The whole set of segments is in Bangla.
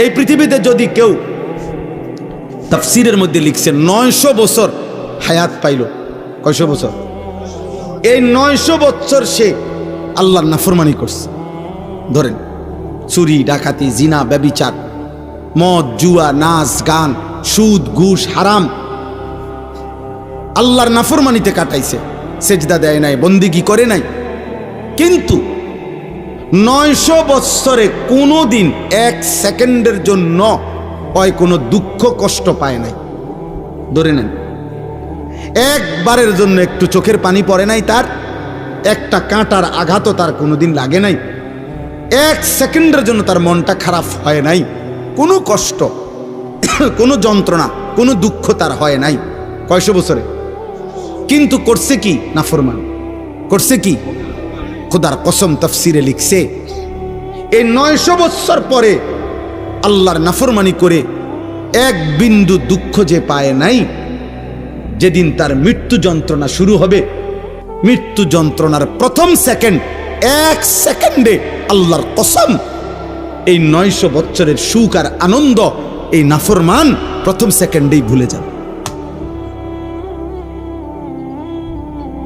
এই পৃথিবীতে যদি কেউ তাফসীরের মধ্যে লিখছে 900 বছর হায়াত পাইল, কয়শো বছর? এই 900 বছর সে আল্লাহর নাফরমানি করছে। ধরেন চুরি, ডাকাতি, জিনা, ব্যভিচার, মদ, জুয়া, নাচ, গান, সুদ, ঘুষ, হারাম, আল্লাহর নাফরমানিতে কাটাইছে, সেজদা দেয় নাই, বন্দিগি করে নাই। কিন্তু 900 বৎসরে কোনো দিন 1 সেকেন্ডের জন্য হয় কোনো দুঃখ কষ্ট পায় নাই। ধরে নেন একবারের জন্য একটু চোখের পানি পড়ে নাই তার, একটা কাঁটার আঘাতও তার কোনোদিন লাগে নাই, 1 সেকেন্ডের জন্য তার মনটা খারাপ হয় নাই, কোনো কষ্ট, কোনো যন্ত্রণা, কোনো দুঃখ তার হয় নাই। কয়শো বছরে? কিন্তু করছে কি? নাফরমান করছে কি? খোদার কসম তাফসীরে লিখছে এই 900 বছর পরে আল্লাহর নাফরমানি করে 1 বিন্দু দুঃখ যে পায় নাই, যেদিন তার মৃত্যু যন্ত্রণা শুরু হবে, মৃত্যু যন্ত্রণার প্রথম সেকেন্ড, 1 সেকেন্ডে আল্লাহর কসম এই 900 বছরের সুখ আর আনন্দ এই নাফরমান প্রথম সেকেন্ডেই ভুলে যাবে।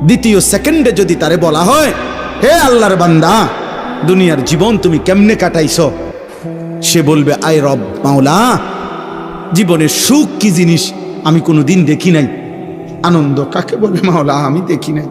দ্বিতীয় সেকেন্ডে যদি তারে বলা হয়, হে আল্লাহর বান্দা, দুনিয়ার জীবন তুমি কেমনে কাটাইছো, সে বলবে, আয় রব মাওলা, জীবনের সুখ কি জিনিস আমি কোনোদিন দেখি নাই, আনন্দ কাকে বলে মাওলা আমি দেখি নাই।